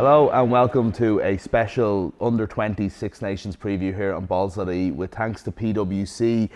Hello and welcome to a special Under-20 Six Nations preview here on Balls.ie with thanks to PwC,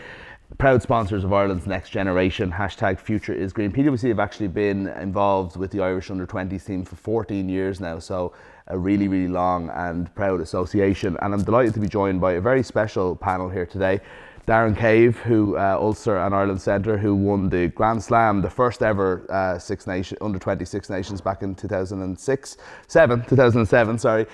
proud sponsors of Ireland's next generation, #FutureIsGreen. PwC have actually been involved with the Irish Under-20s team for 14 years now, so a really, really long and proud association. And I'm delighted to be joined by a very special panel here today. Darren Cave, who Ulster and Ireland centre, who won the Grand Slam, the first ever Under-20 Six Nations back in 2007.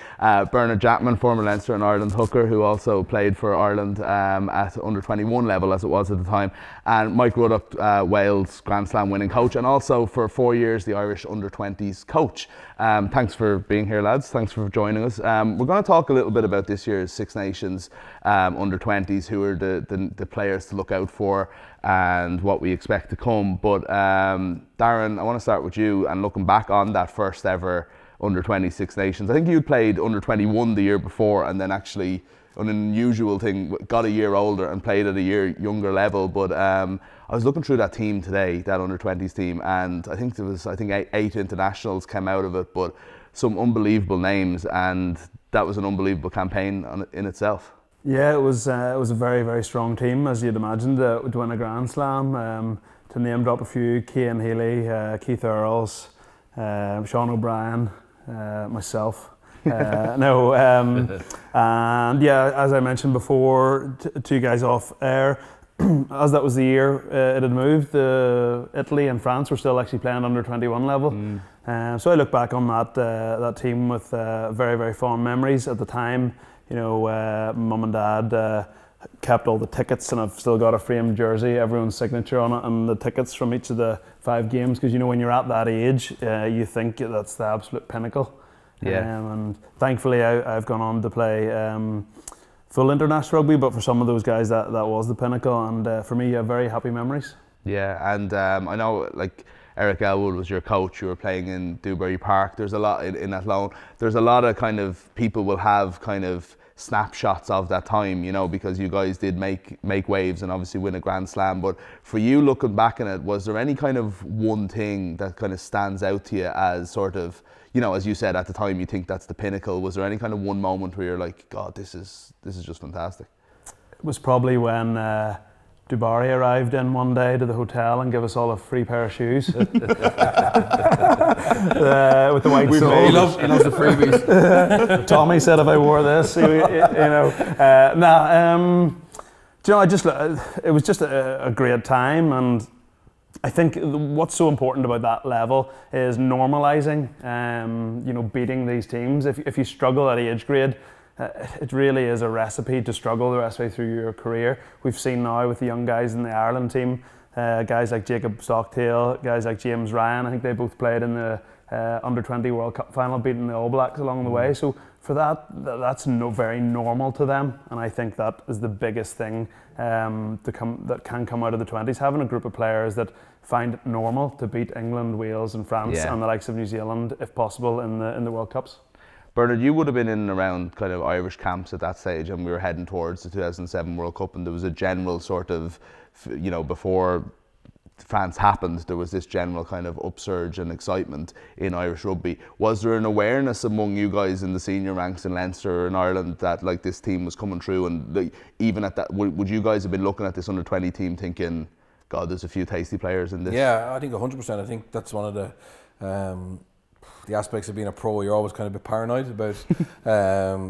Bernard Jackman, former Leinster and Ireland hooker, who also played for Ireland at Under-21 level as it was at the time, and Mike Ruddock, Wales Grand Slam winning coach, and also for 4 years the Irish Under-20s coach. Thanks for being here, lads. Thanks for joining us. We're going to talk a little bit about this year's Six Nations Under-20s, who are the players to look out for and what we expect to come. But Darren, I want to start with you and looking back on that first ever Under-20 Six Nations. I think you played Under-21 the year before and then actually, an unusual thing, got a year older and played at a year younger level. But I was looking through that team today, that Under-20s team, and I think there was eight internationals came out of it, but some unbelievable names, and that was an unbelievable campaign in itself. Yeah, it was a very, very strong team, as you'd imagine, to win a Grand Slam. To name drop a few: Healy, Keith Earls, Sean O'Brien, myself. And yeah, as I mentioned before, two guys off air, as that was the year it had moved, Italy and France were still actually playing Under-21 level. So I look back on that team with very, very fond memories. At the time, you know, mum and dad kept all the tickets, and I've still got a framed jersey, everyone's signature on it, and the tickets from each of the 5 games, because you know when you're at that age, you think that's the absolute pinnacle. Yeah. And thankfully I've gone on to play full international rugby, but for some of those guys that was the pinnacle, and for me, very happy memories. Yeah, and I know, like, Eric Elwood was your coach. You were playing in Dewberry Park. There's a lot in Athlone. There's a lot of kind of people will have kind of snapshots of that time, you know, because you guys did make waves and obviously win a Grand Slam. But for you, looking back on it, was there any kind of one thing that kind of stands out to you as sort of, you know, as you said at the time, you think that's the pinnacle? Was there any kind of one moment where you're like, God, this is just fantastic? It was probably when Dubarry arrived in one day to the hotel and gave us all a free pair of shoes with the white sole. He loves the freebies. Tommy said if I wore this, you know, do you know, it was just a great time, and I think what's so important about that level is normalising, you know, beating these teams. If you struggle at age grade, it really is a recipe to struggle the rest of the way through your career. We've seen now with the young guys in the Ireland team, guys like Jacob Stockdale, guys like James Ryan. I think they both played in the Under-20 World Cup final, beating the All Blacks along the way. So for that's very normal to them, and I think that is the biggest thing that can come out of the 20s. Having a group of players that find it normal to beat England, Wales, and France, and the likes of New Zealand, if possible, in the World Cups. Bernard, you would have been in and around kind of Irish camps at that stage, and we were heading towards the 2007 World Cup, and there was a general sort of, you know, before France happened, there was this general kind of upsurge and excitement in Irish rugby. Was there an awareness among you guys in the senior ranks in Leinster or in Ireland that like this team was coming through, and even at that, would you guys have been looking at this Under-20 team thinking, God, there's a few tasty players in this? Yeah, I think 100%. I think that's one of the aspects of being a pro. You're always kind of a bit paranoid about you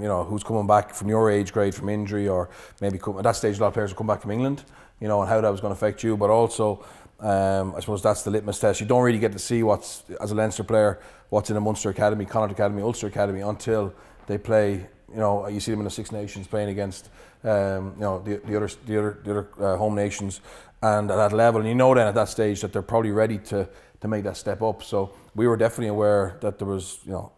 know, who's coming back from your age grade from injury, or maybe at that stage a lot of players will come back from England, you know, and how that was going to affect you. But also I suppose that's the litmus test. You don't really get to see what's, as a Leinster player, what's in a Munster Academy, Connacht Academy, Ulster Academy until they play. You know, you see them in the Six Nations playing against you know, the other home nations, and at that level, and you know then at that stage that they're probably ready to make that step up. So we were definitely aware that there was, you know,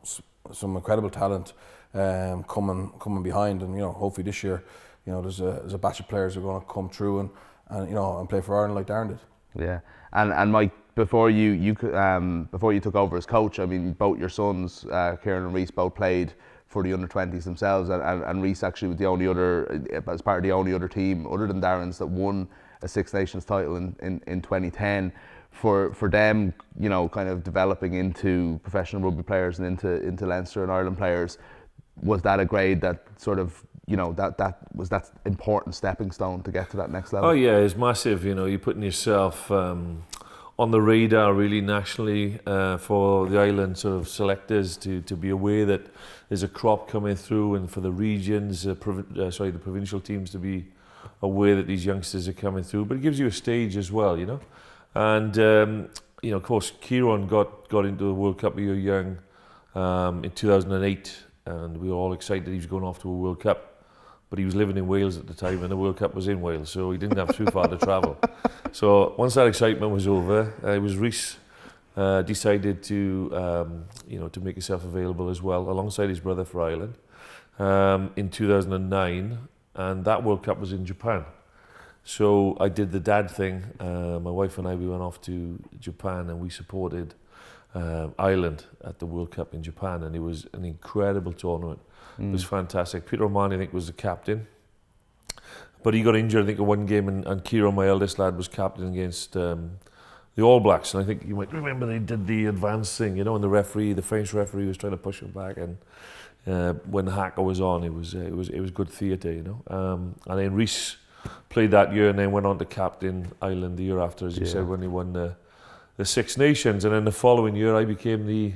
some incredible talent coming behind, and you know, hopefully this year, you know, there's a batch of players who are going to come through and you know, and play for Ireland like Darren did. Yeah, and Mike, before you took over as coach, I mean, both your sons, Kieran and Reece, both played for the Under-20s themselves, and Reece actually was the only other, as part of the only other team other than Darren's that won a Six Nations title in 2010. for them, you know, kind of developing into professional rugby players and into Leinster and Ireland players, was that a grade that sort of, you know, that was that important stepping stone to get to that next level? Oh yeah, it's massive. You know, you're putting yourself on the radar really nationally for the island sort of selectors to be aware that there's a crop coming through, and for the regions, the provincial teams to be aware that these youngsters are coming through. But it gives you a stage as well, you know. And you know, of course, Kieran got into the World Cup a year young in 2008, and we were all excited he was going off to a World Cup. But he was living in Wales at the time, and the World Cup was in Wales, so he didn't have too far to travel. So once that excitement was over, it was Rhys decided to, you know, to make himself available as well, alongside his brother for Ireland, in 2009, and that World Cup was in Japan. So I did the dad thing. My wife and I, we went off to Japan, and we supported Ireland at the World Cup in Japan, and it was an incredible tournament. It was fantastic. Peter O'Mahony, I think, was the captain, but he got injured, I think, in one game, and Kieran, my eldest lad, was captain against the All Blacks, and I think you might remember they did the advance thing, you know, and the French referee was trying to push him back, and when the haka was on, it was good theatre, you know. And then Rhys played that year, and then went on to captain Ireland the year after, as you said, when he won the Six Nations, and then the following year I became the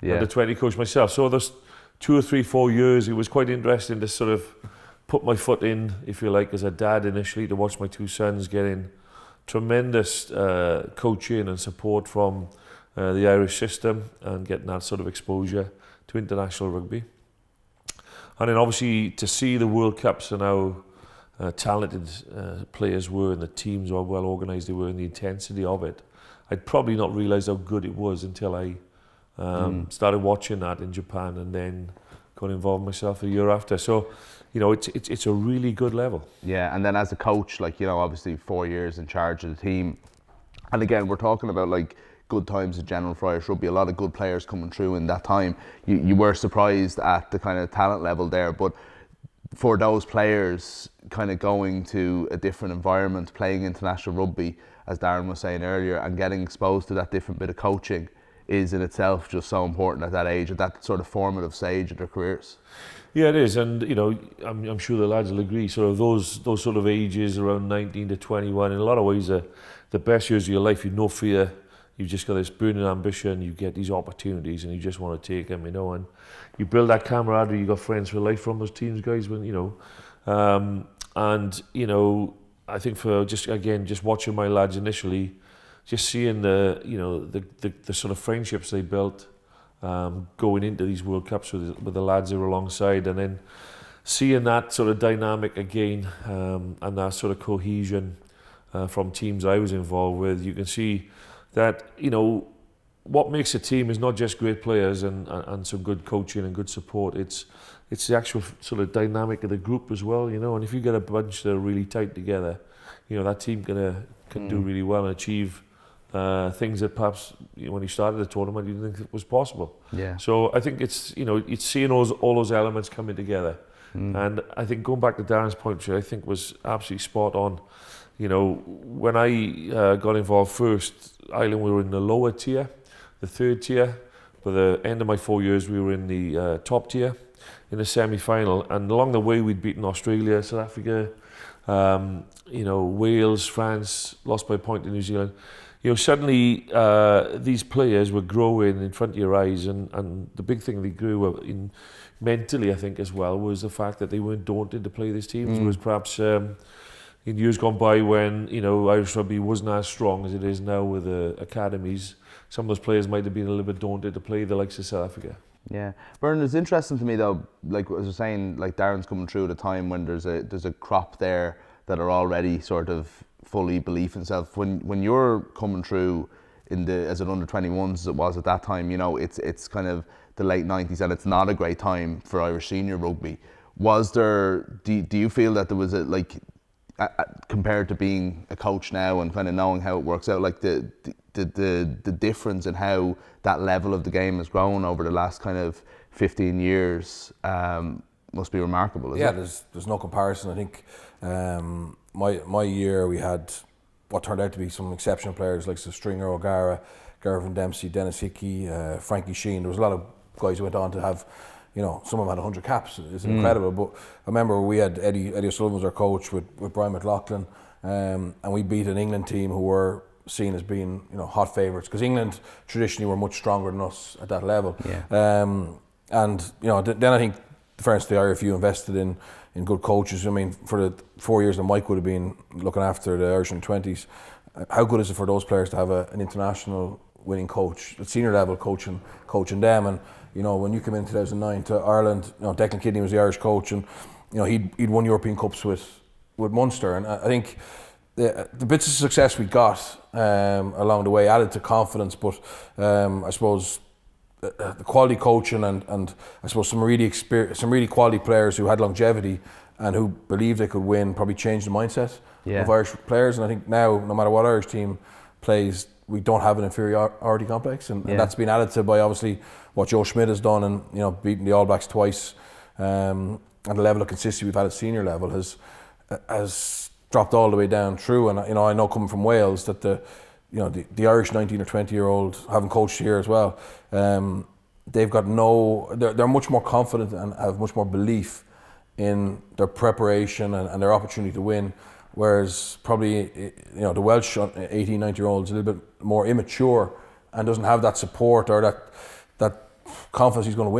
under 20 coach myself. So there's 2 or 3, 4 years, it was quite interesting to sort of put my foot in, if you like, as a dad initially, to watch my 2 sons getting tremendous coaching and support from the Irish system, and getting that sort of exposure to international rugby. And then obviously to see the World Cups and how talented players were, and the teams were well organised they were, and the intensity of it, I'd probably not realised how good it was until I started watching that in Japan, and then got involved myself a year after. So, you know, it's a really good level. Yeah, and then as a coach, like, you know, obviously 4 years in charge of the team, and again, we're talking about like good times in general for Irish rugby, a lot of good players coming through in that time. You were surprised at the kind of talent level there, but for those players kind of going to a different environment, playing international rugby, as Darren was saying earlier, and getting exposed to that different bit of coaching is in itself just so important at that age, at that sort of formative stage of their careers. Yeah, it is, and you know, I'm sure the lads will agree. Sort of those sort of ages, around 19 to 21, in a lot of ways, the best years of your life. You've no fear. You've just got this burning ambition. You get these opportunities, and you just want to take them, you know. And you build that camaraderie. You got friends for life from those teams, guys. When you know, and you know, I think for just watching my lads initially, just seeing the sort of friendships they built going into these World Cups with the lads who were alongside, and then seeing that sort of dynamic again, and that sort of cohesion from teams I was involved with. You can see that, you know, what makes a team is not just great players and some good coaching and good support. It's the actual sort of dynamic of the group as well, you know. And if you get a bunch that are really tight together, you know, that team can do really well and achieve things that perhaps, you know, when you started the tournament you didn't think it was possible. Yeah. So I think it's, you know, it's seeing all those elements coming together. And I think going back to Darren's point, which I think was absolutely spot on, you know, when I got involved first, Ireland, we were in the lower tier, the 3rd tier. By the end of my 4 years, we were in the top tier in the semi-final. And along the way, we'd beaten Australia, South Africa, you know, Wales, France, lost by a point to New Zealand. You know, suddenly these players were growing in front of your eyes, and the big thing they grew in mentally, I think, as well, was the fact that they weren't daunted to play these teams. Whereas perhaps in years gone by, when, you know, Irish rugby wasn't as strong as it is now with the academies, some of those players might have been a little bit daunted to play the likes of South Africa. Yeah, Bernard, it's interesting to me though, like as I was saying, like Darren's coming through at a time when there's a crop there that are already sort of fully belief in self. When you're coming through as an under 21s as it was at that time, you know, it's kind of the late 90s, and it's not a great time for Irish senior rugby. Was there? Do you feel that there was compared to being a coach now and kind of knowing how it works out, like the difference in how that level of the game has grown over the last kind of 15 years must be remarkable, isn't it? Yeah, there's no comparison. I think my year we had what turned out to be some exceptional players like Stringer O'Gara, Gervin Dempsey, Dennis Hickey, Frankie Sheen. There was a lot of guys who went on to have, some of them had 100 caps. It's incredible. But I remember we had Eddie O'Sullivan was our coach with Brian McLaughlin, and we beat an England team who were seen as being hot favourites, because England traditionally were much stronger than us at that level. And then I think, for instance, the IRFU invested in good coaches. I mean, for the 4 years that Mike would have been looking after the Irish under-20s, how good is it for those players to have an international winning coach at senior level coaching them? And when you came in 2009 to Ireland, Declan Kidney was the Irish coach, and he'd won European Cups with Munster, and I think the bits of success we got along the way added to confidence. But I suppose the quality coaching and I suppose some really quality players who had longevity and who believed they could win probably changed the mindset of Irish players. And I think now, no matter what Irish team plays, we don't have an inferiority complex, and that's been added to by obviously what Joe Schmidt has done, and beating the All Blacks twice, and the level of consistency we've had at senior level has dropped all the way down through. And I know coming from Wales that the Irish 19 or 20-year-old, having coached here as well, they've got they're much more confident and have much more belief in their preparation and their opportunity to win. Whereas probably the Welsh 18, 19-year-old is a little bit more immature and doesn't have that support or that confidence he's going to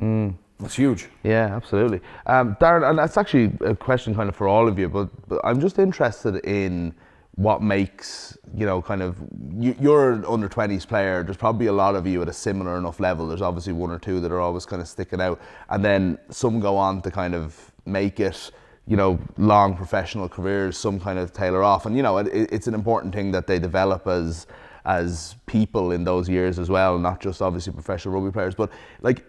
win. It's huge. Yeah, absolutely. Darren, and that's actually a question kind of for all of you, but I'm just interested in what makes, you're an under-20s player. There's probably a lot of you at a similar enough level. There's obviously one or two that are always kind of sticking out, and then some go on to kind of make it, long professional careers, some kind of tailor off, and it's an important thing that they develop as people in those years as well, not just obviously professional rugby players. But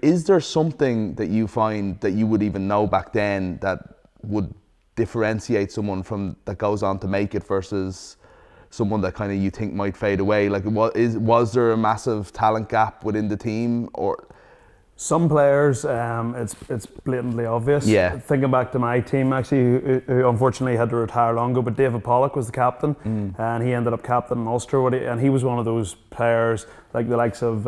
is there something that you find that you would even know back then that would differentiate someone from that goes on to make it versus someone that kind of you think might fade away? Was there a massive talent gap within the team, or? Some players, it's blatantly obvious. Yeah. Thinking back to my team, actually, who unfortunately had to retire long ago, but David Pollock was the captain, and he ended up captaining Ulster, and he was one of those players like the likes of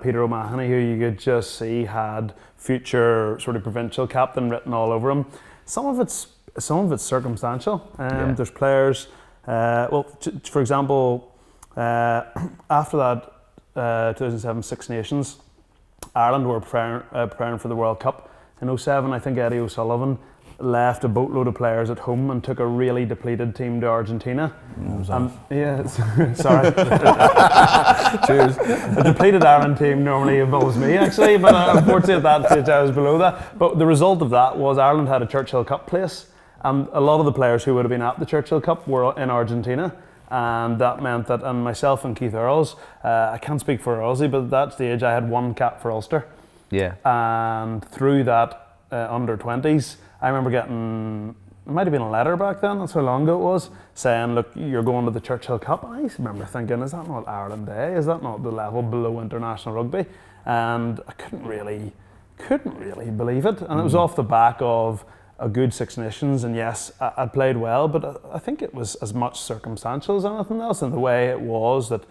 Peter O'Mahony, who you could just see had future sort of provincial captain written all over him. Some of it's circumstantial. There's players. For example, after that 2007 Six Nations, Ireland were preparing for the World Cup. In 2007, I think Eddie O'Sullivan left a boatload of players at home and took a really depleted team to Argentina. Sorry. Cheers. A depleted Ireland team normally involves me, actually, but unfortunately at that stage I was below that. But the result of that was Ireland had a Churchill Cup place, and a lot of the players who would have been at the Churchill Cup were in Argentina. And that meant that, and myself and Keith Earls, I can't speak for Earlsy, but at that stage I had one cap for Ulster. Yeah. And through that under-20s, I remember getting, it might have been a letter back then, that's how long ago it was, saying, look, you're going to the Churchill Cup. And I remember thinking, is that not Ireland Day? Is that not the level below international rugby? And I couldn't really believe it. And it was off the back of a good Six Nations, and yes, I played well, but I think it was as much circumstantial as anything else, and the way it was that,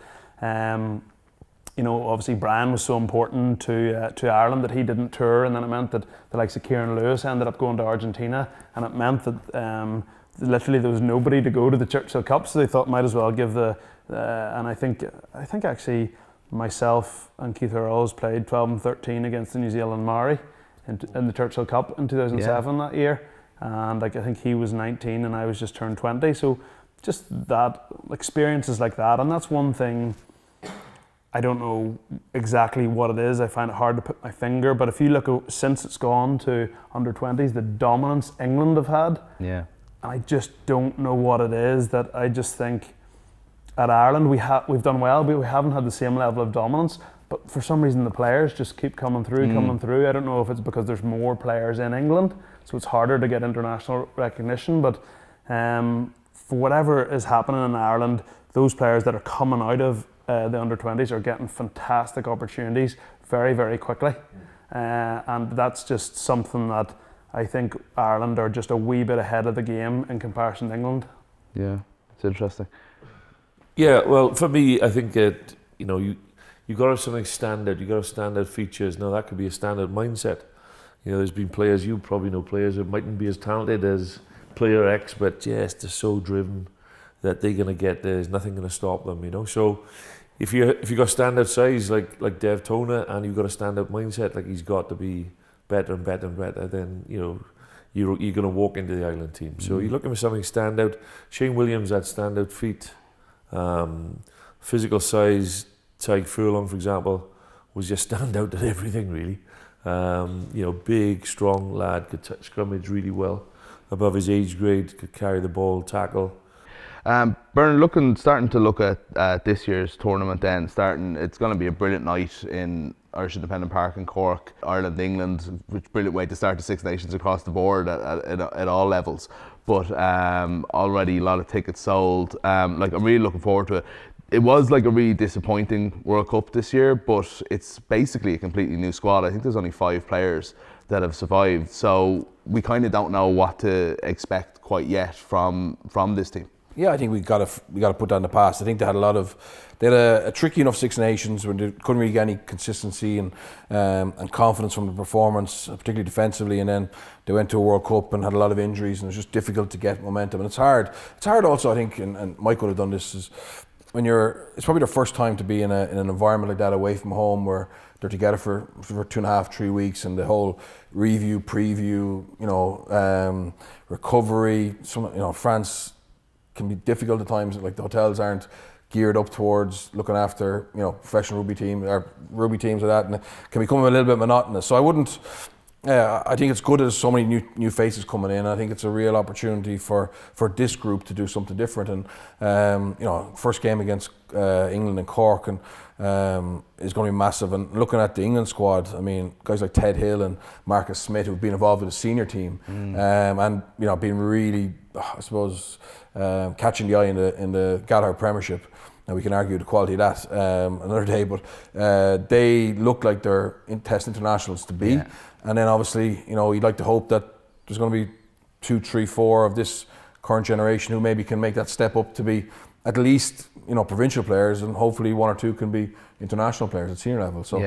obviously Brian was so important to Ireland that he didn't tour, and then it meant that the likes of Kieran Lewis ended up going to Argentina, and it meant that literally there was nobody to go to the Churchill Cup, so they thought might as well give and I think actually myself and Keith Earls played 12 and 13 against the New Zealand Maori in the Churchill Cup in 2007 that year, and I think he was 19 and I was just turned 20. So just that experiences like that, and that's one thing. I don't know exactly what it is. I find it hard to put my finger, but if you look since it's gone to under-20s, the dominance England have had, and I just don't know what it is. That I just think at Ireland we've done well, but we haven't had the same level of dominance. But for some reason the players just keep coming through. I don't know if it's because there's more players in England, so it's harder to get international recognition. But for whatever is happening in Ireland, those players that are coming out of the under-20s are getting fantastic opportunities very, very quickly. And that's just something that I think Ireland are just a wee bit ahead of the game in comparison to England. Yeah, it's interesting. Yeah, well, for me, I think that you got to have something standard. You got to have standard features. Now that could be a standard mindset. There's been players, you probably know players who mightn't be as talented as player X, but yes, they're so driven that they're gonna get there. There's nothing gonna stop them. So if you got standard size like Dev Toner, and you've got a standard mindset like he's got to be better and better and better, then you're gonna walk into the Ireland team. So you're looking for something standout. Shane Williams had standout feet, physical size. Tyke Furlong, for example, was just stand out at everything really. Big, strong lad, could touch scrummage really well, above his age grade, could carry the ball, tackle. Bernard, starting to look at this year's tournament then, it's going to be a brilliant night in Irish Independent Park in Cork, Ireland, England, which is a brilliant way to start the Six Nations across the board at all levels. But already a lot of tickets sold. I'm really looking forward to it. It was like a really disappointing World Cup this year, but it's basically a completely new squad. I think there's only 5 players that have survived, so we kind of don't know what to expect quite yet from this team. Yeah, I think we got to put that in the past. I think they had a tricky enough Six Nations when they couldn't really get any consistency and confidence from the performance, particularly defensively, and then they went to a World Cup and had a lot of injuries, and it was just difficult to get momentum. And it's hard. It's hard also, I think, and Mike would have done this, is when it's probably their first time to be in an environment like that away from home, where they're together for 2.5, 3 weeks, and the whole review, preview, recovery. France can be difficult at times. Like the hotels aren't geared up towards looking after professional rugby teams or rugby teams like that, and it can become a little bit monotonous. So I wouldn't. I think it's good that there's so many new faces coming in. I think it's a real opportunity for this group to do something different. And first game against England and Cork and is going to be massive. And looking at the England squad, I mean, guys like Ted Hill and Marcus Smith, who've been involved with the senior team, and been really, I suppose, catching the eye in the Gallagher Premiership. Now we can argue the quality of that another day, but they look like they're test internationals to be. Yeah. And then obviously, you'd like to hope that there's going to be 2, 3, 4 of this current generation who maybe can make that step up to be at least provincial players, and hopefully 1 or 2 can be international players at senior level. So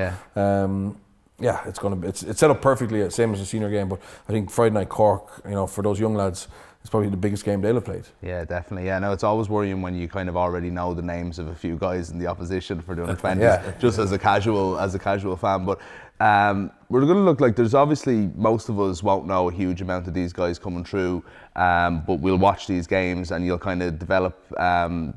it's set up perfectly, same as the senior game. But I think Friday night Cork, for those young lads, it's probably the biggest game they'll have played. Yeah, definitely. Yeah, no, it's always worrying when you kind of already know the names of a few guys in the opposition for the under-20s, just as a casual fan. But we're going to look like there's obviously, most of us won't know a huge amount of these guys coming through, but we'll watch these games and you'll kind of develop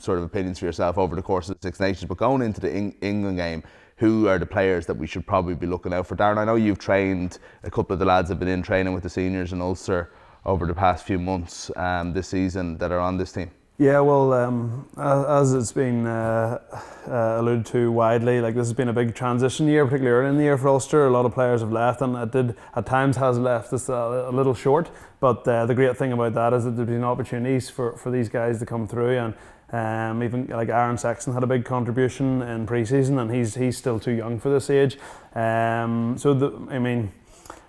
sort of opinions for yourself over the course of the Six Nations. But going into the England game, who are the players that we should probably be looking out for? Darren, I know you've trained, a couple of the lads have been in training with the seniors in Ulster over the past few months this season that are on this team. Yeah, well, as it's been alluded to widely, like this has been a big transition year, particularly early in the year for Ulster. A lot of players have left, and it did at times has left us a little short. But the great thing about that is that there's been opportunities for these guys to come through, and even like Aaron Sexton had a big contribution in pre-season, and he's still too young for this age.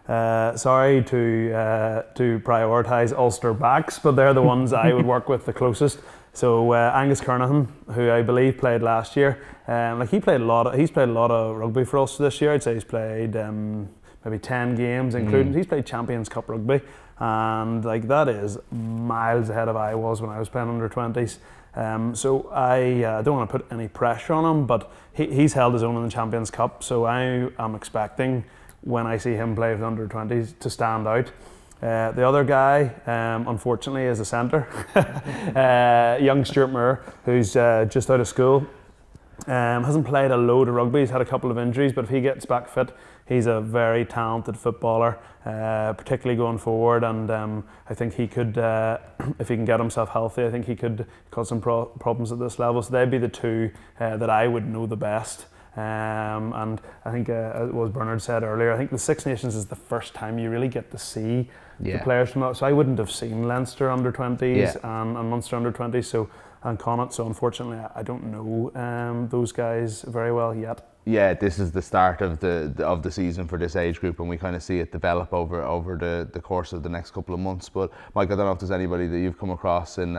Sorry to prioritise Ulster backs, but they're the ones I would work with the closest. So Angus Kernahan, who I believe played last year, he's played a lot of rugby for Ulster this year. I'd say he's played maybe 10 games, including he's played Champions Cup rugby, and like that is miles ahead of I was when I was playing under 20s. So I don't want to put any pressure on him, but he's held his own in the Champions Cup. So I am expecting, when I see him play with under 20s, to stand out. The other guy, unfortunately, is a centre, young Stuart Moore, who's just out of school. Hasn't played a load of rugby, he's had a couple of injuries, but if he gets back fit, he's a very talented footballer, particularly going forward, and I think he could, if he can get himself healthy, I think he could cause some problems at this level. So they'd be the 2 that I would know the best. And I think, as Bernard said earlier, I think the Six Nations is the first time you really get to see the players from that. So I wouldn't have seen Leinster under 20s and Munster under 20s, and Connacht. So unfortunately, I don't know those guys very well yet. Yeah, this is the start of the season for this age group, and we kind of see it develop over the course of the next couple of months. But Mike, I don't know if there's anybody that you've come across in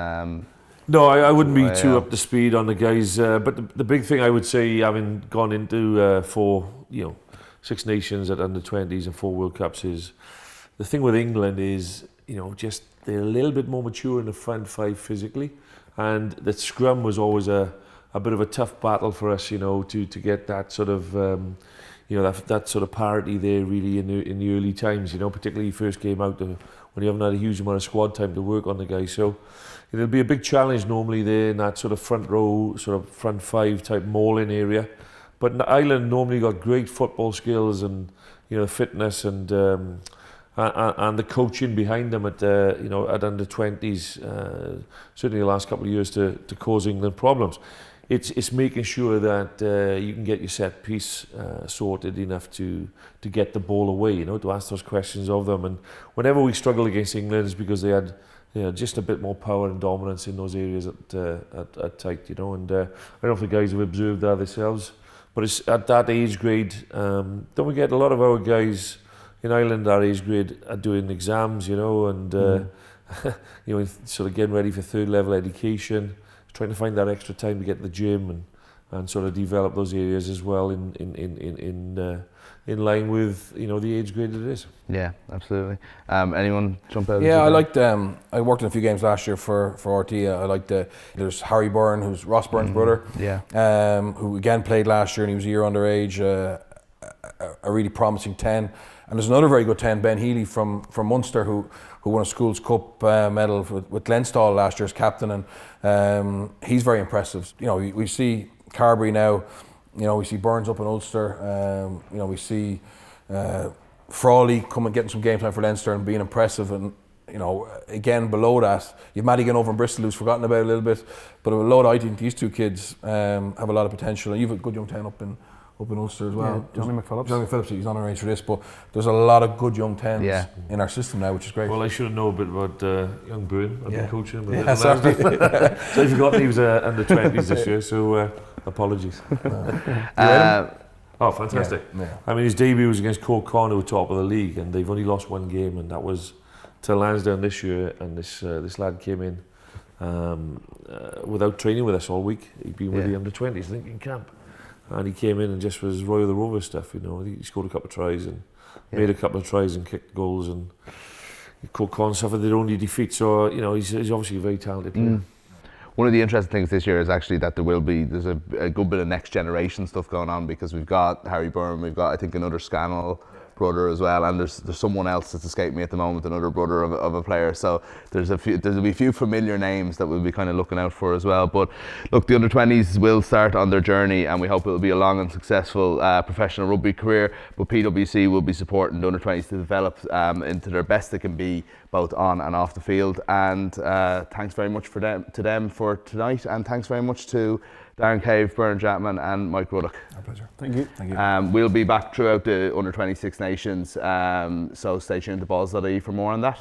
No, I wouldn't be too yeah. up to speed on the guys. But the big thing I would say, having gone into 4, Six Nations at under 20s and 4 World Cups, is the thing with England is, just they're a little bit more mature in the front 5 physically, and the scrum was always a bit of a tough battle for us, to get that sort of, that sort of parity there really in the early times, particularly first game out when you haven't had a huge amount of squad time to work on the guys. So it'll be a big challenge normally there in that sort of front row, sort of front 5 type mauling area. But Ireland normally got great football skills and fitness and the coaching behind them at under 20s, certainly the last couple of years to cause England problems. It's making sure that you can get your set piece sorted enough to get the ball away, to ask those questions of them. And whenever we struggled against England, it's because they had just a bit more power and dominance in those areas at tight, And I don't know if the guys have observed that themselves, but it's at that age grade. Don't we get a lot of our guys in Ireland, our age grade, are doing exams, and sort of getting ready for 3rd level education, trying to find that extra time to get to the gym and sort of develop those areas as well in line with the age grade it is. Yeah, absolutely. Anyone jump out? Yeah, I liked. I worked in a few games last year for RT. I liked. There's Harry Boren, who's Ross Byrne's brother. Yeah. Who again played last year and he was a year underage. A really promising 10. And there's another very good 10, Ben Healy from Munster, who won a Schools Cup medal with Leinster last year as captain, and he's very impressive. We see Carberry now. We see Burns up in Ulster. We see Frawley getting some game time for Leinster and being impressive. And again below that, you've Madigan over in Bristol who's forgotten about a little bit. But below that, I think these 2 kids have a lot of potential. And you've a good young 10 up in Ulster as well. Yeah, Johnny McPhillips. Johnny McPhillips, he's on arrange for this, but there's a lot of good young 10s in our system now, which is great. Well, I should have known a bit about young Boren. I've been coaching him. Yeah, sorry. So I forgot he was under 20s this year, so apologies. Oh, fantastic. Yeah. I mean, his debut was against Cork, who were top of the league, and they've only lost 1 game, and that was to Lansdowne this year, and this lad came in without training with us all week. He'd been with the under 20s, I think, in camp. And he came in and just was Roy of the Rover stuff, I think he scored a couple of tries and made a couple of tries and kicked goals, and Cork suffered their only defeat. So he's obviously a very talented player. One of the interesting things this year is actually that there's a good bit of next generation stuff going on, because we've got Harry Byrne, we've got I think another Scannell brother as well, and there's someone else that's escaped me at the moment, another brother of a player. So there'll be a few familiar names that we'll be kind of looking out for as well. But look, the under-20s will start on their journey, and we hope it will be a long and successful professional rugby career. But PwC will be supporting the under-20s to develop into their best they can be, both on and off the field. And thanks very much to them for tonight, and thanks very much to Darren Cave, Bernard Jackman and Mike Ruddock. Our pleasure. Thank you. Thank you. We'll be back throughout the under-26 nations, so stay tuned to Balls.ie for more on that.